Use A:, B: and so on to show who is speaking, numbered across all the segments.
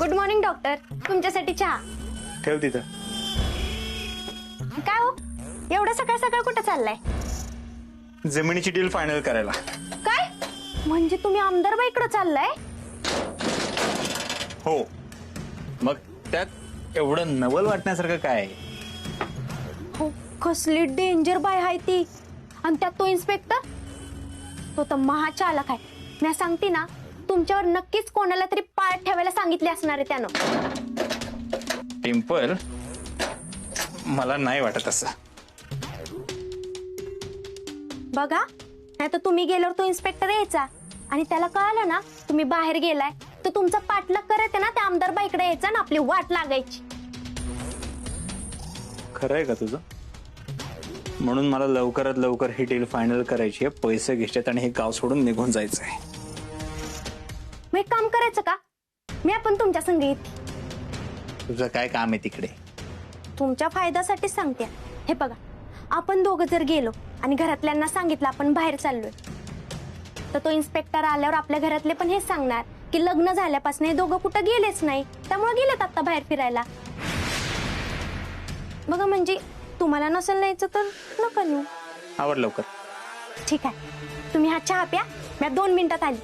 A: Good morning doctor, तुमच्यासाठी चहा.
B: ठेव तिथं.
A: काय हो, एवढं सकाळ सकाळ कुठं चाललाय?
B: जमिनीची डील फायनल करायला.
A: काय म्हणजे तुम्ही आमदार बाईकडे चाललाय?
B: हो, मग त्यात एवढं नवल वाटण्यासारखं काय आहे?
A: हो, कसली डेंजर बाय आहे ती. आणि त्यात तो इन्स्पेक्टर, तो तर महाचालक आहे. मी सांगते ना, तुमच्यावर नक्कीच कोणाला तरी पाय ठेवायला सांगितले असणार आहे त्यानं.
B: टिम्पल, मला नाही वाटत असं.
A: बघा, नाही तर तुम्ही गेल्यावर तो इन्स्पेक्टर यायचा आणि त्याला कळालं ना तुम्ही बाहेर गेलाय, तर तुमचा पाठलाग करत आहे ना त्या आमदार बाईकडे यायचा ना आपली वाट लागायची.
B: खरं आहे का तुझं? म्हणून मला लवकरात लवकर ही डील फायनल करायची आहे, पैसे घ्यायचे आणि हे गाव सोडून निघून जायचं आहे.
A: मग एक काम करायचं का, मी आपण तुमच्या संग येते.
B: तुझं काय काम आहे तिकडे?
A: तुमच्या फायद्यासाठीच सांगते. हे बघा, आपण दोघं जर गेलो आणि घरातल्यांना सांगितलं आपण बाहेर चाललोय, तर तो इन्स्पेक्टर आल्यावर आपल्या घरातले पण हेच सांगणार की लग्न झाल्यापासून हे दोघं कुठं गेलेच नाही, त्यामुळे गेलेत आता बाहेर फिरायला. बघा, म्हणजे तुम्हाला नसेल न्यायचं तर नका नेऊ.
B: आवर लवकर.
A: ठीक आहे, तुम्ही हा चहा प्या, मी 2 मिनिटात आली.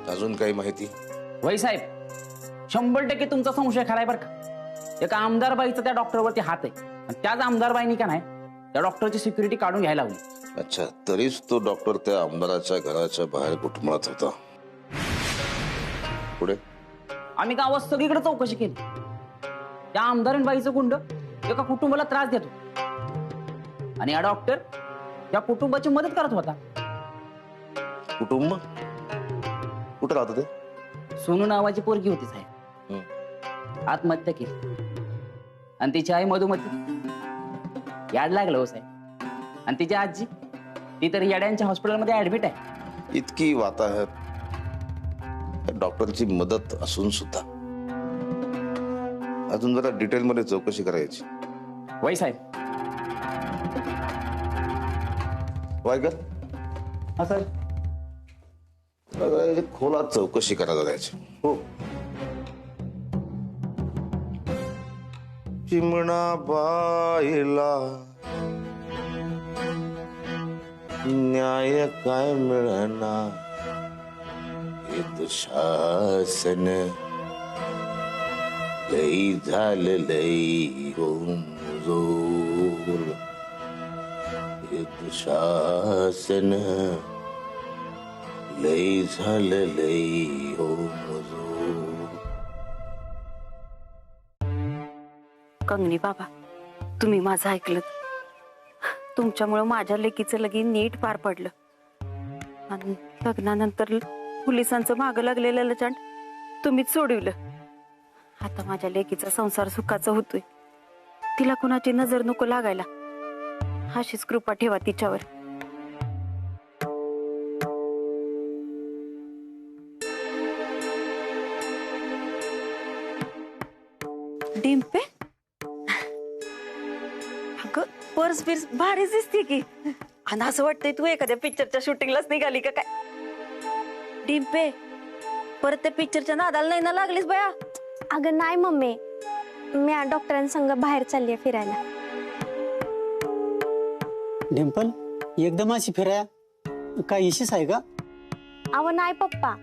C: अजून काही माहिती?
D: वै साहेब, 100% तुमचा संशय खराय बरं का. एका आमदार बाईचा त्या डॉक्टरवरती हात आहे आणि त्याच आमदार बाईनी का नाही त्या डॉक्टरची सिक्युरिटी काढून घ्यायला लावली.
C: अच्छा, तरीच तो डॉक्टर त्या आमदाराच्या घराच्या बाहेर घुटमळत होता. पुढे
D: आम्ही गावात सगळीकडे चौकशी केली. त्या आमदार बाईचं गुंड एका कुटुंबाला त्रास देतो आणि हा डॉक्टर त्या कुटुंबाची मदत करत होता.
C: कुटुंब कुठं राहत ते?
D: सोनू नावाची पोरगी होती साहेब, आत्महत्या केली आणि तिची आई मधुमती. याड लागलं हो साहेब. आणि तिची आजी, ती तर याड्यांच्या हॉस्पिटलमध्ये ऍडमिट आहे.
C: इतकी वाताहत डॉक्टरची मदत असून सुद्धा अजून जरा डिटेल मध्ये चौकशी करायची.
D: वै साहेब.
C: वायकर,
D: हा सर.
C: खोलात चौकशी करायला जायची. हो. चिमणा बाईला न्याय काय मिळना, हे दुःशासन लई झालं लई होमजोर. हे दुःशासन लई झालं लई होमजोर.
E: कंगनी बाबा, तुम्ही माझं ऐकलं. तुमच्यामुळे माझ्या लेकीचं लगीन नीट पार पडलं आणि लग्नानंतर पोलिसांचं मागं लागलेलं लचांड तुम्हीच सोडवलं. आता माझ्या लेकीचा संसार सुखाचा होतोय. तिला कुणाची नजर नको लागायला, अशीच कृपा ठेवा तिच्यावर. डिंपे, अगं पर्स बिर्स भारीच दिसते की. आणि असं वाटतंय तू एखाद्या पिक्चरच्या शूटिंगलाच निघाली का काय. डिंपे, परत त्या पिक्चरच्या नादाला नाही ना लागलीस बया?
A: अगं नाही मम्मी, मी डॉक्टरांसंग बाहेर चाललीये फिरायला.
F: डिंपल, एकदम अशी फिराया काय इशेच आहे का?
A: अहो नाही पप्पा,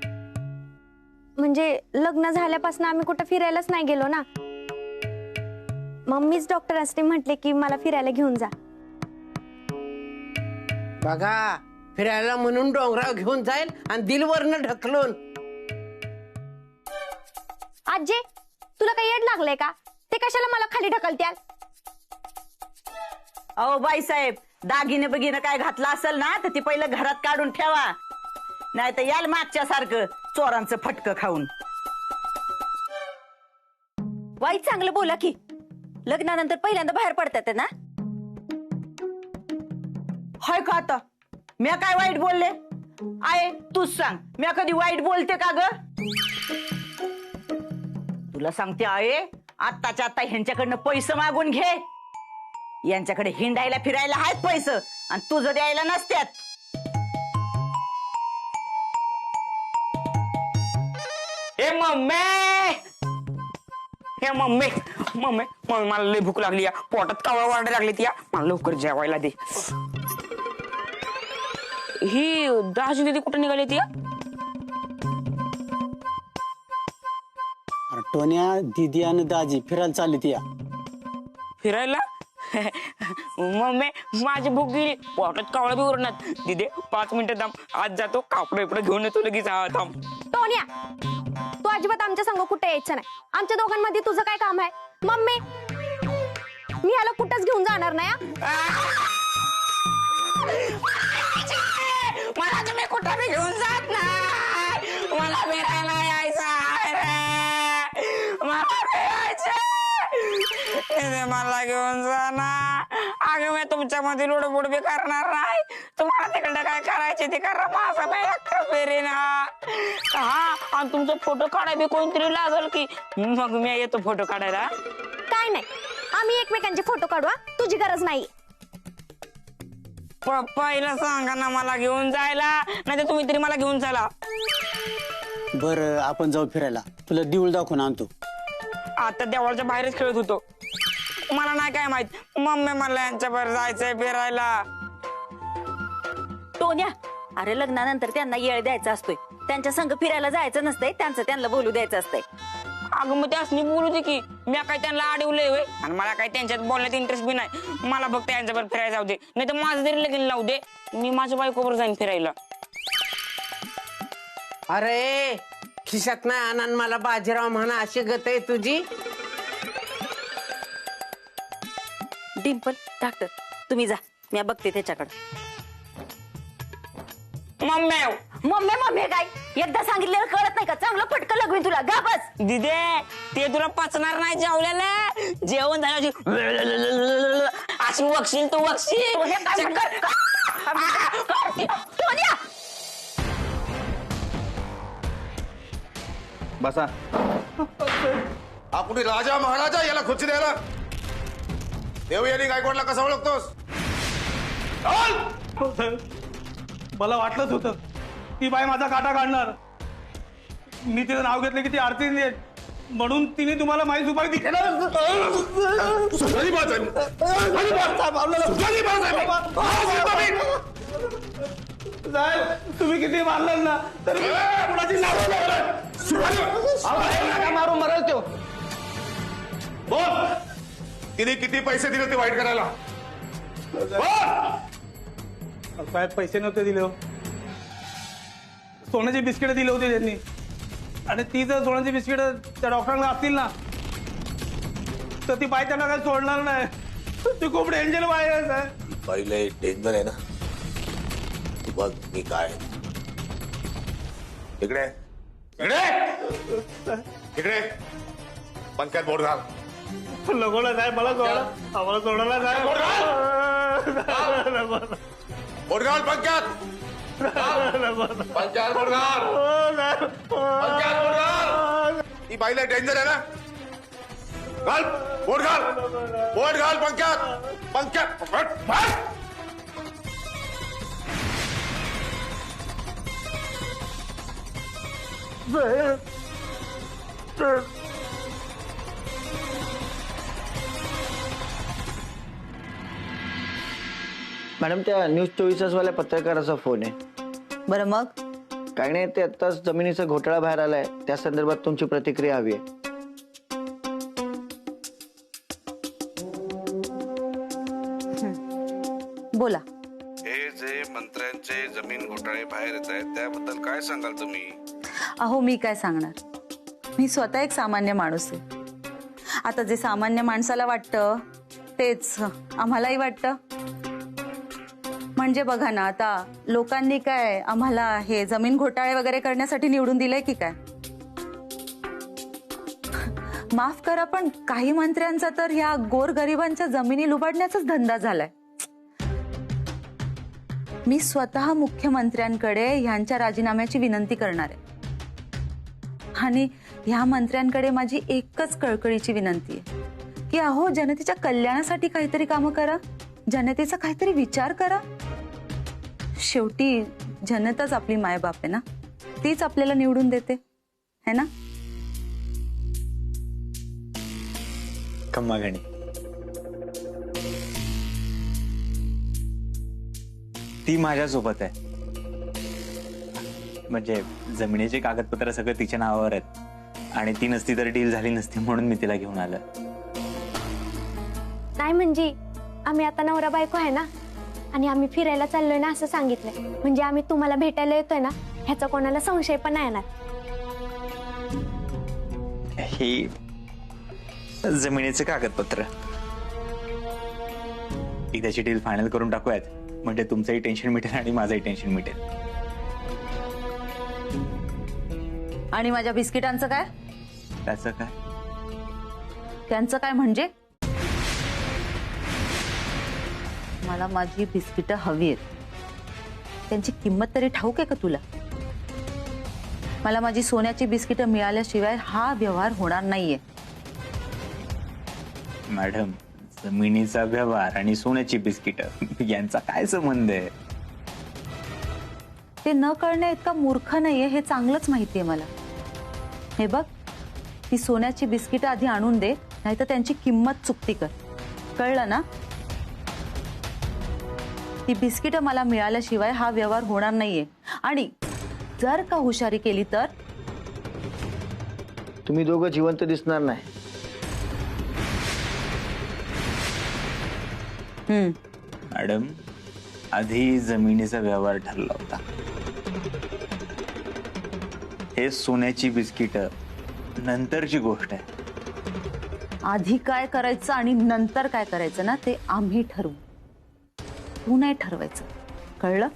A: म्हणजे लग्न झाल्यापासून आम्ही कुठं फिरायलाच नाही गेलो ना. मम्मीच डॉक्टरांनी म्हटले की मला फिरायला घेऊन जा.
G: बघा, फिरायला म्हणून डोंगराव घेऊन जाईल आणि दिलवरनं ढकलून.
A: आजे, तुला काही येड लागलंय का? ते कशाला मला खाली ढकलत्याल?
E: अहो बाईसाहेब, दागिने बगिने काय घातला असेल ना तर ती पहिलं घरात काढून ठेवा, नाही तर याल मागच्या सारखं चोरांचं फटकं खाऊन. वाईट चांगलं बोला की. लग्नानंतर पहिल्यांदा बाहेर पडतात ना?
D: होय का आता? मी काय वाईट बोलले?
H: आहे तूच सांग मी कधी वाईट बोलते का ग? तुला सांगते आहे आत्ताच्या आता ह्यांच्याकडनं पैसे मागून घे. यांच्याकडे हिंडायला फिरायला आहेत पैसे आणि तुझं द्यायला नसत्यात.
I: हे मम्मी मम्मी मला लय भूक लागली या. पोटात कावळा वाढायला लागली ती या. मला लवकर जेवायला दे. ही दाजी दीदी कुठे निघाली ती या?
F: अरे टोन्या दीदी आणि दाजी फिरायला चालली ती
I: फिरायला? मम्मी माझी भूक गेली. पोटात कावळा बी उरणार. दिदे 5 मिनिटं थांब. आज जातो कापडे बिपडे घेऊन येतो लगेच. थांब.
A: टोन्या तू अजिबात आमच्या संग कुठे यायचं नाही. आमच्या दोघांमध्ये तुझं काय काम आहे? मम्मी मी याला कुठंच घेऊन जाणार नाही हा.
I: मला तुम्ही कुठं बी घेऊन जात नाही. मला फिरायला यायचं आहे रे. मला फिरायचं. मला घेऊन जा ना. अगं मी तुमच्यामध्ये लुडबुड बी करणार नाही. तुम्हाला तिकडे काय करायचे ते करा. माझं मी एकटं फिरेन. हा आणि तुमचा फोटो काढाय बी कोणतरी लागल की मग मी येतो फोटो काढायला.
A: काय नाही आम्ही एकमेकांचे फोटो काढू हा. तुझी गरज नाही.
I: पहिलं सांगा ना मला घेऊन जायला. नाही तर तुम्ही तरी मला घेऊन चला.
F: बरं आपण जाऊ फिरायला. तुला देऊळ दाखवून आणतो.
I: आता देवळाच्या बाहेरच खेळत होतो. मला नाही काय माहित. मम्मी मला यांच्यावर जायचंय फिरायला.
E: टोन्या अरे लग्नानंतर त्यांना येळ द्यायचा असतोय. त्यांच्या संग फिरायला जायचं नसतंय. त्यांचं त्यांना बोलू द्यायचं असतंय.
I: अगं मग त्यासनी बोलू दे की. मी काय त्यांना अडवलंय होय. आणि मला काही त्यांच्यात बोलण्यात इंटरेस्ट बी नाही. मला फक्त यांच्यावर फिरायला जाऊ दे. नाही तर माझं तरी लगीन लावू दे. मी माझ्या बायकोवर जाईन फिरायला.
G: अरे खिशात नाही आनंद मला बाजीराव म्हणा अशी गत आहे तुझी.
E: डिंपल डॉक्टर तुम्ही जा मी बघते त्याच्याकडे.
I: मम्मी
E: मम्मी मम्मी काय एकदा सांगितलेलं कळत नाही का? चांगलं फटकं लगवीन तुला. गा बस.
I: दिदे ते तुला पचणार नाही जेवलेलं. जेवण झालं अशी वक्षील तू वक्षील.
E: टोन्या
J: बसा.
C: हा कुठे राजा महाराजा याला खुर्ची द्यायला? देव यांनी गायकवाडला कसं ओळखतोस?
J: मला वाटलंच होतं ती बाई माझा काटा काढणार. मी तिचं नाव घेतलं की ती आरती देत म्हणून तिने तुम्हाला माहीत उपाय दिली. तुम्ही किती मारलं ना तर कुणाची मारून मरल तो.
C: बोल तिने किती पैसे दिले ते वाईट करायला?
J: काय पैसे नव्हते दिले. सोन्याचे बिस्किट दिले होते त्यांनी. आणि ती जर सोन्याची बिस्किट त्या डॉक्टरांना असतील ना तर ती बाई त्यांना काही सोडणार नाही. ती खूप डेंजर बाई आहे.
C: पहिले डेंजर आहे ना. तू बघ मी काय. इकडे इकडे इकडे पंचायत बोर्ड घाल.
J: लगोला साहेब मला सोडा. आम्हाला सोडायला साहेब
C: बोर्ड घाल पंचायत. पंचायत बोर्ड घाल. पंचायत बोर्ड घाल. ही बाईला डेंजर आहे ना. घाल बोर्ड घाल. बोर्ड घाल पंचायत. पंचायत
K: मॅडम त्या न्यूज 24 तासवाल्या पत्रकाराचा फोन आहे.
H: बरं मग
K: काही नाही ते आत्ताच जमिनीचा घोटाळा बाहेर आलाय. त्या संदर्भात तुमची प्रतिक्रिया हवी आहे.
H: बोला.
L: हे जे मंत्र्यांचे जमीन घोटाळे बाहेर येत आहेत त्याबद्दल काय सांगाल तुम्ही?
M: अहो मी काय सांगणार. मी स्वतः एक सामान्य माणूस आहे. आता जे सामान्य माणसाला वाटतं तेच आम्हालाही वाटतं. म्हणजे बघा ना आता लोकांनी काय आम्हाला हे जमीन घोटाळे वगैरे करण्यासाठी निवडून दिलंय की काय? माफ करा पण काही मंत्र्यांचा तर ह्या गोरगरिबांच्या जमिनी लुबाडण्याचाच धंदा झालाय. मी स्वतः मुख्यमंत्र्यांकडे ह्यांच्या राजीनाम्याची विनंती करणार आहे. आणि ह्या मंत्र्यांकडे माझी एकच कळकळीची विनंती आहे की अहो, जनतेच्या कल्याणासाठी काहीतरी कामं करा, जनतेचा काहीतरी विचार करा. शेवटी जनताच आपली मायबाप आहे ना, तीच आपल्याला निवडून देते है ना.
B: खम्मा गणी, ती माझ्यासोबत आहे. म्हणजे जमिनीचे कागदपत्र सगळं तिच्या नावावर आहेत आणि ती नसती तर डील झाली नसती, म्हणून मी तिला घेऊन आलं.
A: नाही म्हणजे आम्ही आता नवरा बायको आहे ना, आणि आम्ही फिरायला चाललोय ना असं सांगितलंय. म्हणजे आम्ही तुम्हाला भेटायला येतोय ना, ह्याचा कोणाला संशय पण नाही येणार.
B: ही जमिनीचे कागदपत्र एकदाची डील फायनल करून टाकूयात, म्हणजे तुमचंही टेन्शन मिटेल आणि माझंही टेन्शन मिटेल.
M: आणि माझ्या बिस्किटांचं काय?
B: त्याचं काय?
M: त्यांचं काय म्हणजे? मला माझी बिस्किटं हवी आहेत. त्यांची किंमत तरी ठाऊक आहे का तुला? मला माझी सोन्याची बिस्किटं मिळाल्याशिवाय हा व्यवहार होणार नाहीये.
B: मॅडम, जमिनीचा व्यवहार आणि सोन्याची बिस्किटं यांचा काय संबंध आहे?
M: ते न कळण्या इतका मूर्ख नाहीये हे चांगलंच माहितीये मला. हे बघ, ती सोन्याची बिस्किटं आधी आणून दे, नाहीतर त्यांची किंमत चुकती कर. कळलं ना? ती बिस्किटं मला मिळाल्याशिवाय हा व्यवहार होणार नाहीये. आणि जर का हुशारी केली तर
K: तुम्ही दोघं जिवंत दिसणार नाही.
B: मॅडम, आधी जमिनीचा व्यवहार ठरला होता. हे सोन्याची बिस्किटं नंतरची गोष्ट आहे.
M: आधी काय करायचं आणि नंतर काय करायचं ना, ते आम्ही ठरवू. तू नाही ठरवायचं. कळलं?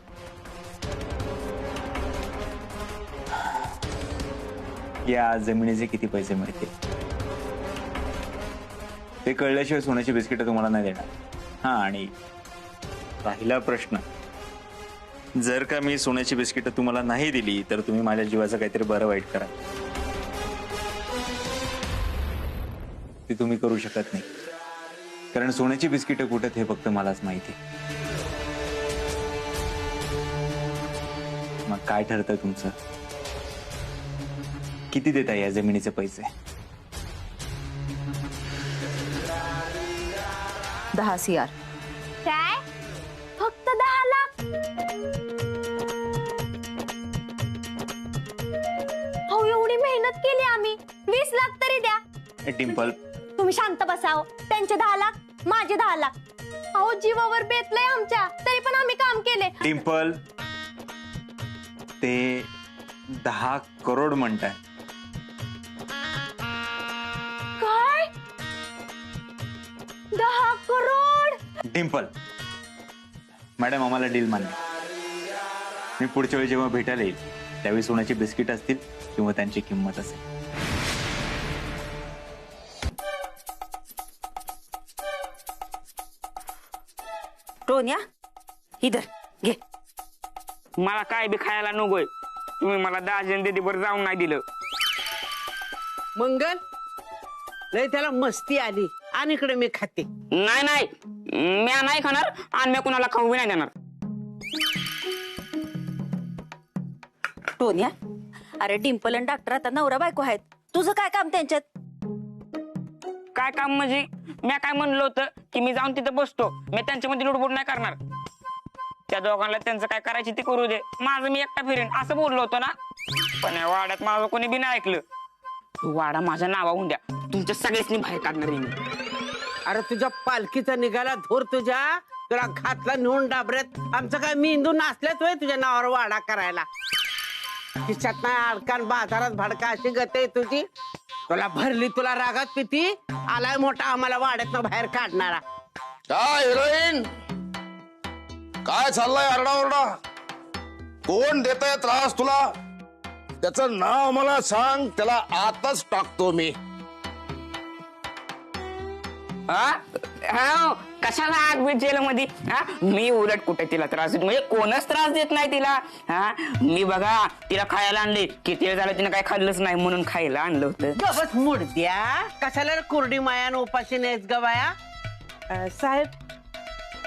B: या जमिनीचे किती पैसे मिळतील ते कळल्याशिवाय सोन्याची बिस्किटं तुम्हाला नाही देणार. हा, आणि राहिला प्रश्न, जर का मी सोन्याची बिस्किटं तुम्हाला नाही दिली तर तुम्ही माझ्या जीवाचं काहीतरी बरं वाईट करा. ते तुम्ही करू शकत नाही, कारण सोन्याची बिस्किटं कुठे हे फक्त मलाच माहिती. मग काय ठरतं तुमचं? किती देता या जमिनीचे पैसे?
M: 10 CR.
A: काय? फक्त 10 लाख? हो, एवढी मेहनत केली आम्ही. 20 लाख तरी द्या.
B: डिंपल,
A: तुम्ही शांत बसाव. त्यांचे 10 लाख, माझे 10 लाख. अहो, जीवावर बेतलंय आमच्या, तरी पण आम्ही काम केले.
B: डिंपल, ते 10 करोड म्हणताय.
A: काय? 10 करोड?
B: डिंपल मॅडम, आम्हाला डील मान्य. मी पुढच्या वेळी जेव्हा भेटायला येईल त्यावेळी सोन्याची बिस्किट असतील किंवा त्यांची किंमत असेल.
H: टोन्या, इधर घे.
I: मला काय बी खायला नकोय. तुम्ही मला दाजन देदीवर जाऊन नाही दिलं.
G: मंगल, लय त्याला मस्ती आली. आणि इकडे मी खाते.
I: नाही नाही, म्या नाही खाणार आणि मी कुणाला खाऊ बी नाही देणार.
E: टोन्या, अरे डिंपल आणि डॉक्टर आता नवरा बायको आहेत. तुझं काय काम त्यांच्यात?
I: काय काम म्हणजे? मी काय म्हणलं होतं की मी जाऊन तिथं बसतो, मी त्यांच्यामध्ये लुडबुड नाही करणार. त्या दोघांना त्यांचं काय करायची ते करू दे, माझं मी एकटा फिरेन असं बोललो होतो ना. पण या वाड्यात माझं कोणी बी नाही ऐकलं. वाडा माझ्या नावाहून द्या, तुमच्या सगळ्यांनी बाहेर काढणार आहे मी.
G: अरे तुझ्या पालखीचा निघाला धोर, तुझ्या तुला घातला नेऊन डाबऱ्यात. आमचं काय मेंदू नाचल्यात होय तुझ्या नावावर वाडा करायला? खिशात नाही अडकान, बाजारात भडका अशी गते तुझी. तुला भरली, तुला रागात पिती. आलाय मोठा आम्हाला वाड्यात बाहेर काढणारा.
C: काय हिरोईन, काय चाललाय आरडाओरडा? कोण देतय त्रास तुला? त्याचं नाव मला सांग, त्याला आताच टाकतो मी.
I: कशाला आग बीट जेलमध्ये? हा, मी उलट कुठे तिला त्रास देत, म्हणजे कोणच त्रास देत नाही तिला. हा, मी बघा तिला खायला आणले, किती वेळ झालं तिने काय खाल्लंच नाही म्हणून खायला आणलं होतं.
G: गबस मुडद्या, कशाला कोरडी मायान उपाशी नाहीच ग बाया. साहेब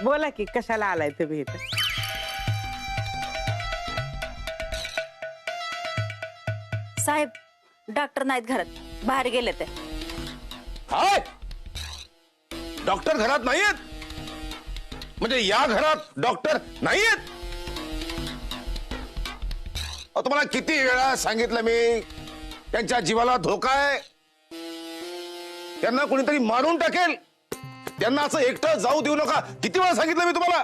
G: बोला की कशाला आलाय तुम्ही इथं?
E: साहेब डॉक्टर नाहीत घरात, बाहेर गेले ते.
C: हाय, डॉक्टर घरात नाहीयेत? म्हणजे या घरात डॉक्टर नाहीयेत? तुम्हाला किती वेळा सांगितलं मी, त्यांच्या जीवाला धोका आहे, त्यांना कोणीतरी मारून टाकेल, त्यांना असं एकटं जाऊ देऊ नका. किती वेळा सांगितलं मी तुम्हाला?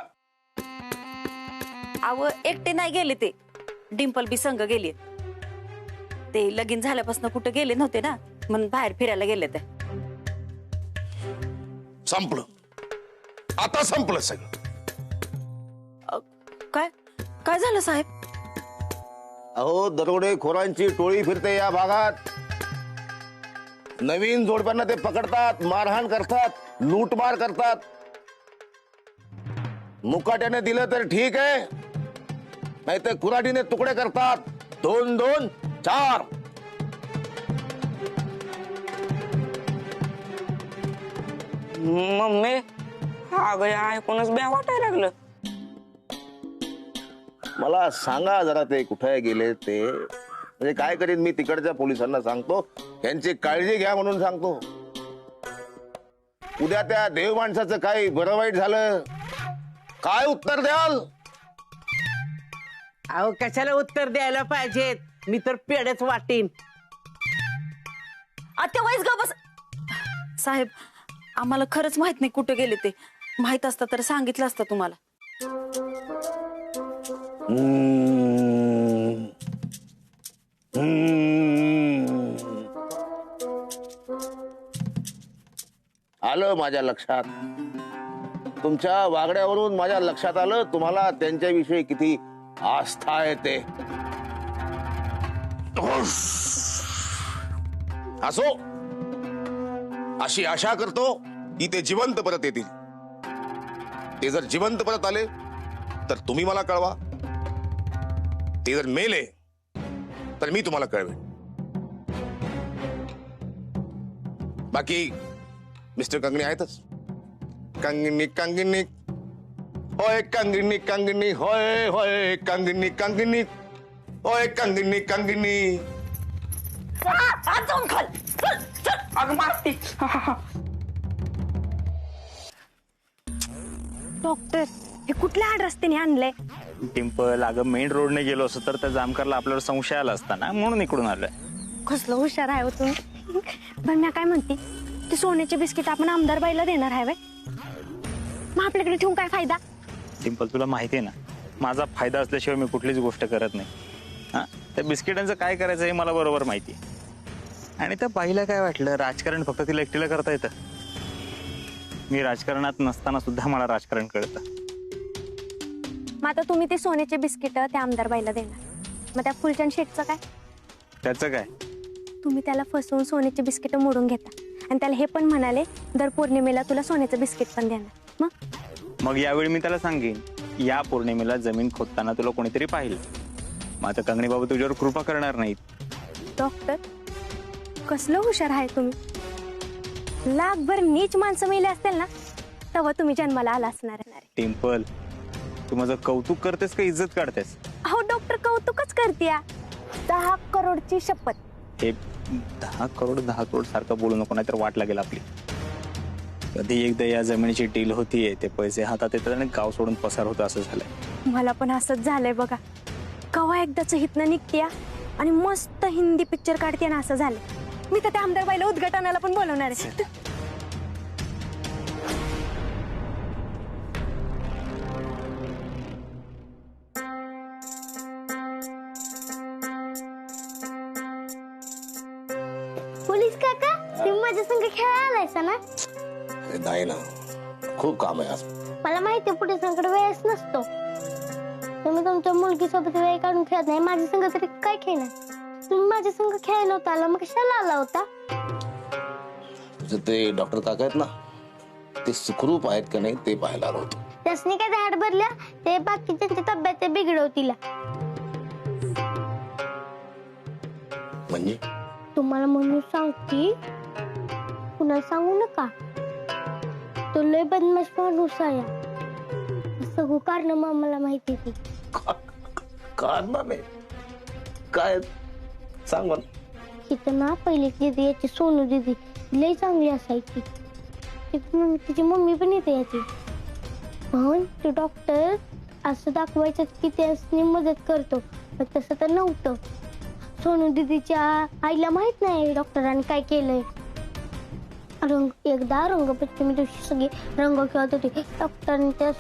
E: अव एकटे नाही गेले ते, डिंपल बी संघ गेली. ते लगीन झाल्यापासून कुठे गेले नव्हते ना, म्हणून बाहेर फिरायला गेले ते.
C: संपलं, आता संपलं सगळं.
E: काय काय झालं साहेब?
C: अहो, दरोडेखोरांची टोळी फिरते या भागात. नवीन जोडप्यांना ते पकडतात, मारहाण करतात, लूटमार करतात. मुकाट्याने दिलं तर ठीक आहे, नाही तर कुऱ्हाडीने तुकडे करतात. 2 2 4.
I: मम्मी अगं ऐकूनच ब्या वाटायला लागलं.
C: मला सांगा जरा ते कुठे गेले ते, म्हणजे काय करीन मी. तिकडच्या पोलिसांना सांगतो, त्यांची काळजी घ्या म्हणून सांगतो. उद्या त्या देव माणसाचं काही बरं वाईट झालं, काय उत्तर द्याल?
G: अहो कशाला उत्तर द्यायला पाहिजेत, मी तर पेढच वाटीन.
E: आता वाईस ग बस. साहेब आम्हाला खरंच माहित नाही कुठे गेले ते, माहित असतं तर सांगितलं असतं तुम्हाला.
C: आलं माझ्या लक्षात, तुमच्या वागण्यावरून माझ्या लक्षात आलं तुम्हाला त्यांच्याविषयी किती आस्था आहे ते. असो, अशी आशा करतो की ते जिवंत परत येतील. ते जर जिवंत परत आले तर तुम्ही मला कळवा, ते जर मेले तर मी तुम्हाला कळवेन. बाकी मिस्टर कंगणी आहेतच. कंगणी कंगणी होय, कंगणी कंगणी होय होय, कंगणी कंगणी होय, कंगणी कंगणी.
I: जाऊन खाल, चल चल. अगं मारती.
A: डॉक्टर हे कुठल्या आड रस्त्याने आणलंय?
B: टिम्पल, अगं मेन रोडने गेलो असतो तर त्या जामकरला आपल्यावर संशय आला असता ना, म्हणून इकडून आलोय.
A: कसलं हुशार आहे हो तुम्ही. पण मी काय म्हणते, ते सोन्याचे बिस्किट आपण आमदार बाईला देणार आहे व्हय? मग आपल्याकडे ठेवून काय फायदा?
B: टिम्पल, तुला माहिती आहे ना, माझा फायदा असल्याशिवाय मी कुठलीच गोष्ट करत नाही. हा, त्या बिस्किटांचं काय करायचं हे मला बरोबर माहिती आहे. आणि त्या बाईला काय वाटलं, राजकारण फक्त तिला एकटीला करता येतं? मी राजकारणात नसताना सुद्धा मला राजकारण कळतं.
A: मग आता तुम्ही ते सोन्याचे बिस्किट त्या आमदार बाईला देणार, मग त्या फुलचंद शेठचं काय?
B: त्याचं काय?
A: तुम्ही त्याला फसवून सोन्याचे बिस्किट मोडून घेता आणि त्याला हे पण म्हणाले दर पौर्णिमेला तुला सोन्याचं बिस्किट पण देणार.
B: मग यावेळी मी त्याला सांगेन, या पौर्णिमेला जमीन खोदताना तुला कोणीतरी पाहिलं, मग आता कंगणी बाबा तुझ्यावर कृपा करणार नाहीत.
A: डॉक्टर कसलं हुशार आहे तुम्ही. लाखभर नीच माणसं मेले असतील ना, तेव्हा तुम्ही जन्माला आला असणार.
B: टिम्पल, तू माझं कौतुक करतेस का इज्जत काढतेस?
A: अहो डॉक्टर कौतुकच करते. 10 करोडची शपथ.
B: हे 10 करोड सारखं बोलू नको, नाहीतर वाट लागेल आपली. कधी एकदा या जमिनीची डील होतीये, ते पैसे हातात येतात आणि गाव सोडून पसार होतं, असं झालंय.
A: मला पण असंच झालंय बघा. कवा एकदाच हितनं निघते आणि मस्त हिंदी पिक्चर काढते ना, असं झालं. मी तर त्या आमदार बाईला उद्घाटनाला पण बोलवणार आहे.
N: पोलीस काका, तुम्ही माझ्या संग खेळायला आलायसा ना?
C: नाही ना, खूप काम आहे आज.
N: मला माहिती आहे पोलिसांकडे वेळच नसतो. तुम्ही तुमच्या मुलगी सोबत वेळ काढून खेळत नाही, माझ्या संग तरी काय खेळणार? तुम्ही माझ्या संग खेळायला नव्हता आला, मग कशाला आला होता?
C: तुझे ते डॉक्टर काका आहेत ना, ते सुखरूप आहेत का नाही ते पाहायला आलो होतो.
N: त्यासनी काय झाड भरल्या ते बाकीच्यांची तब्येत बिघडवतील.
C: म्हणजे
N: तुम्हाला म्हणून सांगते, कुणाला सांगू नका. तो लय बदमाश माणूस आहे. सगळं कारण मला माहिती ती.
C: कारण नाही काय सांग मला.
N: तिथं ना पहिली दिदी याची सोनू दिदी लय चांगली असायची. तिची मम्मी पण येते याची. पण ते डॉक्टर असं दाखवायचं की त्यासनी मदत करतो, पण तसं तर नव्हतं. सोनू दिदीच्या आईला माहित नाही डॉक्टरांनी काय केलंय. एकदा रंगपंचमी दिवशी सगळी रंग खेळत होती. डॉक्टरांनी त्या